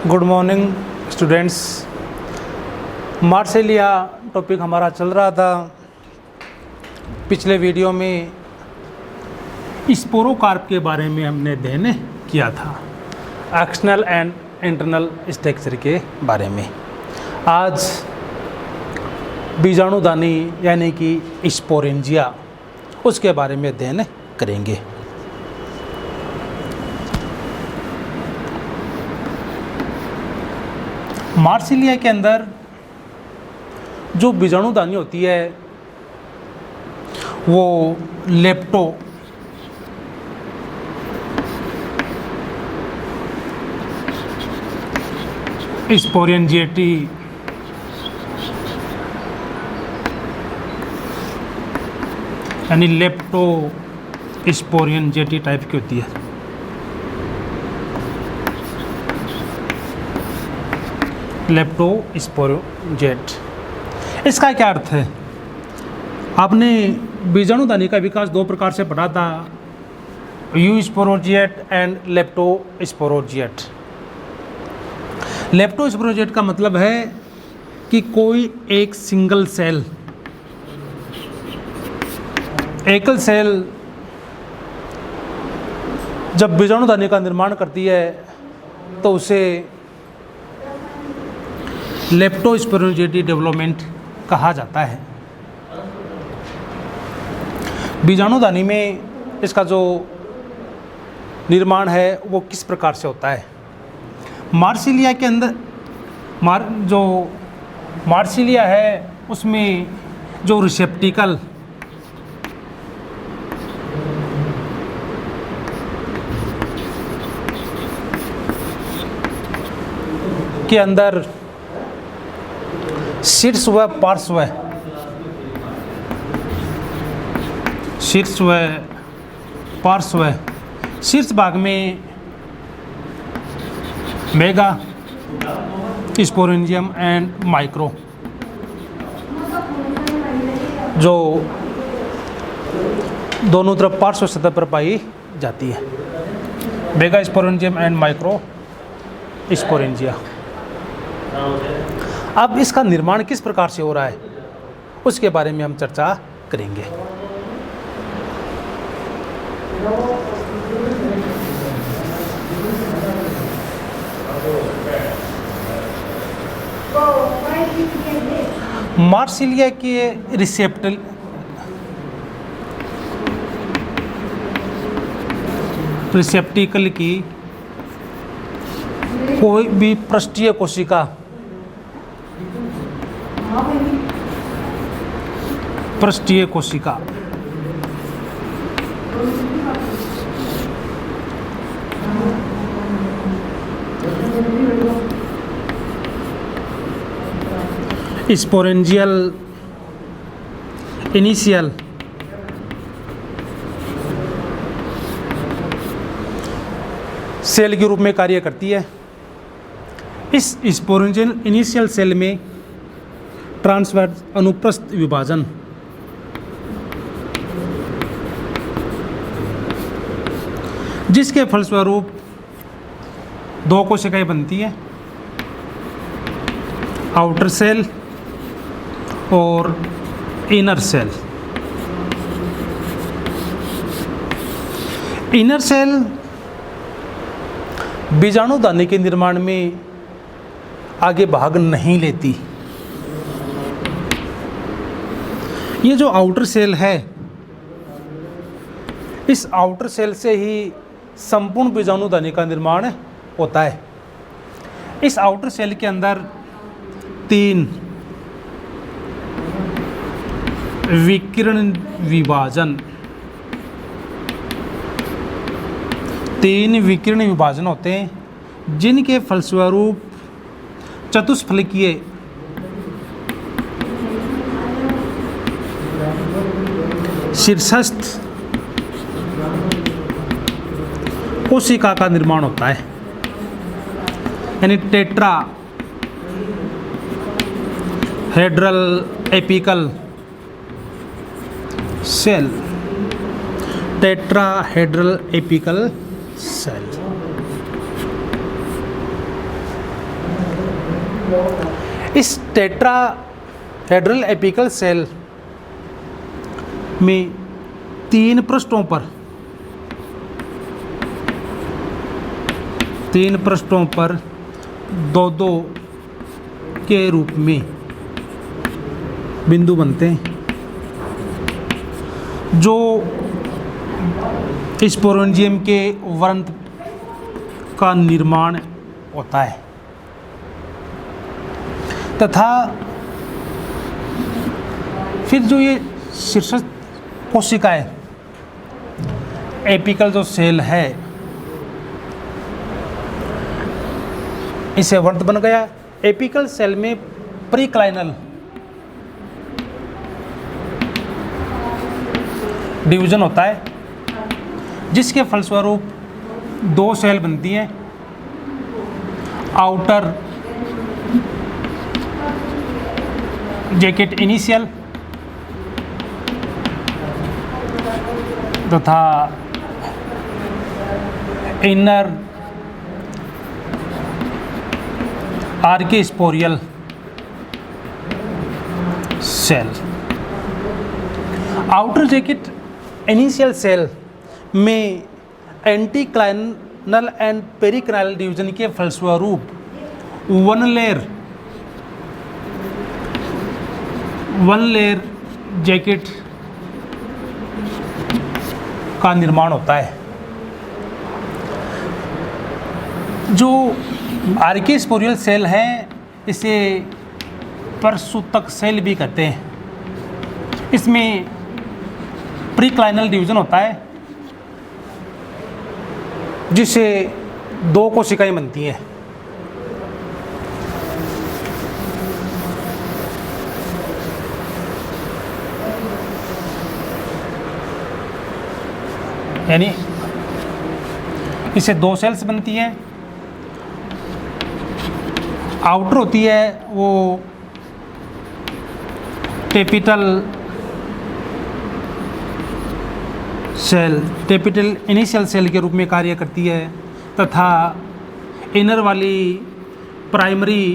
Good morning students. Marsilea topic हमारा चल रहा था। पिछले वीडियो में स्पोरोकार्प के बारे में हमने अध्ययन किया था, एक्सटर्नल एंड इंटरनल स्ट्रक्चर के बारे में। आज बीजाणुदानी यानी कि स्पोरेंजिया, उसके बारे में अध्ययन करेंगे। मार्सिलिया के अंदर जो बीजाणुदानी होती है वो लेप्टो स्पोरेंजिएटी यानी लेप्टो स्पोरेंजिएटी टाइप की होती है। लेप्टोस्पोरेंजिएट, इसका क्या अर्थ है? आपने बीजाणुदानी का विकास दो प्रकार से पढ़ा था, यूस्पोरोजिएट एंड लेप्टोस्पोरोजिएट। लेप्टोस्पोरोजिएट का मतलब है कि कोई एक सिंगल सेल, एकल सेल जब बीजाणुदानी का निर्माण करती है तो उसे लेप्टोस्पोरेंजिएटी डेवलपमेंट कहा जाता है। बीजाणुदानी में इसका जो निर्माण है वो किस प्रकार से होता है? मार्सिलिया के अंदर जो मार्सिलिया है उसमें जो रिसेप्टिकल के अंदर शीर्ष व पार्श्व, शीर्ष व पार्श्व, शीर्ष भाग में मेगा स्पोरेंजियम एंड माइक्रो, जो दोनों तरफ पार्श्व सतह पर पाई जाती है। Mega sporangium and micro sporangia. अब इसका निर्माण किस प्रकार से हो रहा है उसके बारे में हम चर्चा करेंगे। मार्सिलिया के रिसेप्टिकल की कोई भी पृष्ठीय कोशिका स्पोरेंजियल इनिशियल सेल के रूप में कार्य करती है। इस स्पोरेंजियल इनिशियल सेल में ट्रांसवर्स अनुप्रस्थ विभाजन जिसके फलस्वरूप दो कोशिकाएं बनती हैं, आउटर सेल और इनर सेल। इनर सेल बीजाणुदानी के निर्माण में आगे भाग नहीं लेती। ये जो आउटर सेल है, इस आउटर सेल से ही संपूर्ण बीजाणुदानी का निर्माण होता है। इस आउटर सेल के अंदर तीन विकिरण विभाजन होते हैं, जिनके फलस्वरूप चतुष्फलकीय शीर्षस्थ कोशिका का निर्माण होता है, यानी tetrahedral apical cell, tetrahedral apical cell. इस टेट्राहेड्रल एपिकल सेल में 3 पृष्ठों पर 2-2 के रूप में बिंदु बनते हैं, जो स्पोरेंजियम के वृंत का निर्माण होता है, तथा फिर जो ये शीर्षक कोशिकाएं एपिकल जो सेल है, इसे वृत्त बन गया। एपिकल सेल में प्रीक्लाइनल डिवीजन होता है, जिसके फलस्वरूप 2 सेल बनती हैं, आउटर जैकेट इनिशियल तथा inner archesporial cell. Outer jacket initial cell में एंटीक्लाइनल एंड पेरिक्लाइनल डिवीजन के फलस्वरूप वन लेयर जैकेट का निर्माण होता है। जो आर्किस्पोरियल सेल है, इसे परसूतक सेल भी कहते हैं। इसमें प्रीक्लाइनल डिवीजन होता है, जिससे 2 कोशिकाएं बनती हैं। यानी इसे 2 सेल्स बनती हैं। आउटर होती है वो टेपिटल इनिशियल सेल के रूप में कार्य करती है, तथा इनर वाली प्राइमरी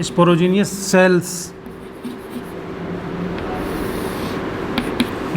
स्पोरोजीनियस सेल्स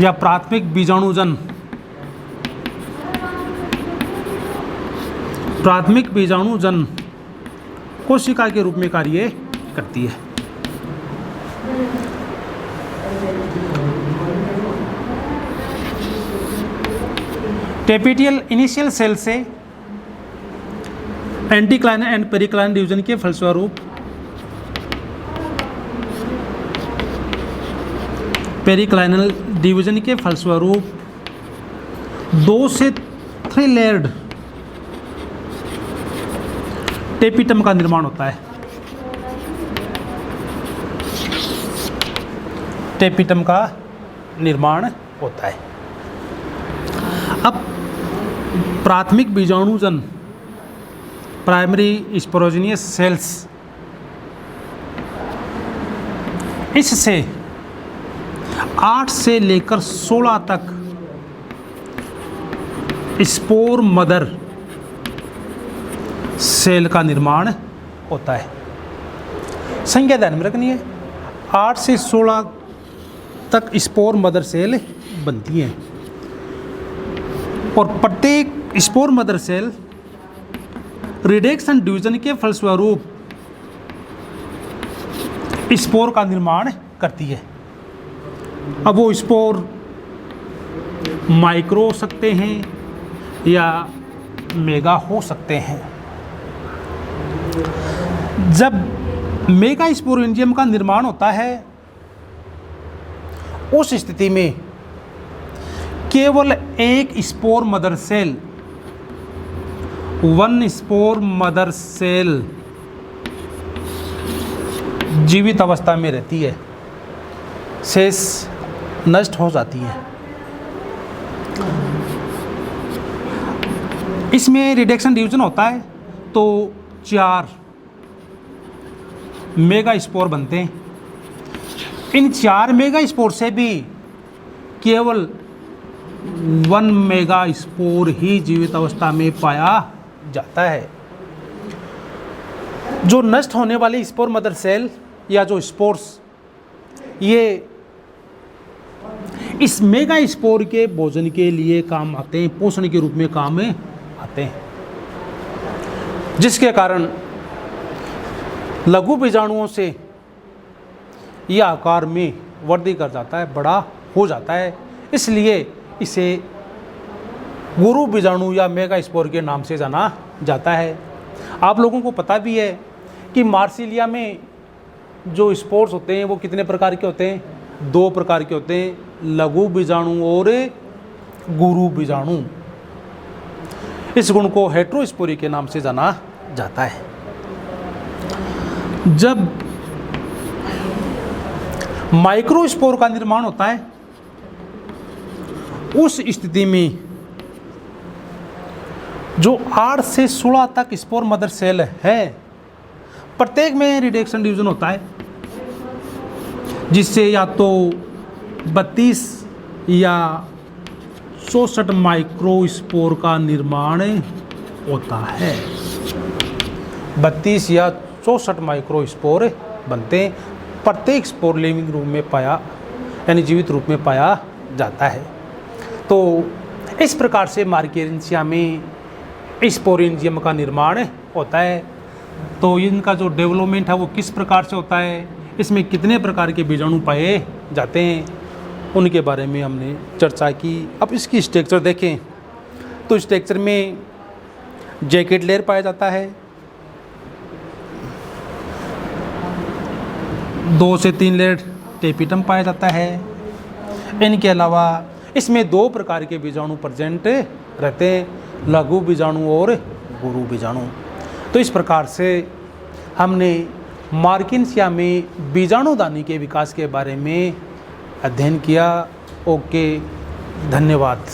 या प्राथमिक बीजाणुजन कोशिका के रूप में कार्य करती है। टेपिटियल इनिशियल सेल से एंटीक्लाइनल एंड पेरिक्लाइनल डिवीजन के फलस्वरूप पेरिक्लाइनल डिवीजन के फलस्वरूप 2 से 3 लेयर्ड टेपिटम का निर्माण होता है। टेपिटम का निर्माण होता है। अब प्राथमिक बीजाणुजन प्राइमरी स्पोरोजीनियस सेल्स, इससे 8 से लेकर 16 तक स्पोर मदर सेल का निर्माण होता है। संख्या ध्यान में रखनी है, 8 से 16 तक स्पोर मदर सेल बनती हैं, और प्रत्येक spore mother cell reduction division के फलस्वरूप स्पोर का निर्माण करती है। अब वो स्पोर माइक्रो हो सकते हैं या मेगा हो सकते हैं। जब मेगा स्पोरेंजियम का निर्माण होता है, उस स्थिति में केवल एक spore mother cell, 1 spore mother cell जीवित अवस्था में रहती है, शेष नष्ट हो जाती है। इसमें रिडक्शन डिवीजन होता है तो 4 मेगा स्पोर बनते हैं। इन 4 मेगा स्पोर से भी केवल 1 मेगा स्पोर ही जीवित अवस्था में पाया जाता है। जो नष्ट होने वाली स्पोर मदर सेल या जो स्पोर्स, ये इस मेगा स्पोर के भोजन के लिए काम आते हैं, पोषण के रूप में काम आते हैं, जिसके कारण लघु बीजाणुओं से यह आकार में वृद्धि कर जाता है, बड़ा हो जाता है। इसलिए इसे गुरु बीजाणु या मेगा स्पोर के नाम से जाना जाता है। आप लोगों को पता भी है कि मार्सिलिया में जो स्पोर्स होते हैं वो कितने प्रकार के होते हैं? 2 प्रकार के होते हैं, लघु बीजाणु और गुरु बीजाणु। इस गुण को हेट्रोस्पोरी के नाम से जाना जाता है। जब माइक्रोस्पोर का निर्माण होता है, उस स्थिति में जो 8 से 16 तक स्पोर मदर सेल है, प्रत्येक में रिडक्शन डिवीजन होता है, जिससे या तो 32 या 64 माइक्रोस्पोर का निर्माण होता है। 32 या 64 माइक्रोस्पोर बनते हैं। प्रत्येक स्पोर लिविंग रूप में पाया, यानी जीवित रूप में पाया जाता है। तो इस प्रकार से मार्केरेंसिया में स्पोरेंजियम का निर्माण होता है। तो इनका जो डेवलपमेंट है वो किस प्रकार से होता है, इसमें कितने प्रकार के बीजाणु पाए जाते हैं, उनके बारे में हमने चर्चा की। अब इसकी स्ट्रक्चर देखें तो स्ट्रक्चर में जैकेट लेयर पाया जाता है, 2 से 3 लेयर टेपिटम पाया जाता है। इनके अलावा इसमें 2 प्रकार के बीजाणु प्रेजेंट रहते हैं, लघु बीजाणु और गुरु बीजाणु। तो इस प्रकार से हमने मार्केरेंसिया में बीजाणुदानी के विकास के बारे में अध्ययन किया। ओके, धन्यवाद।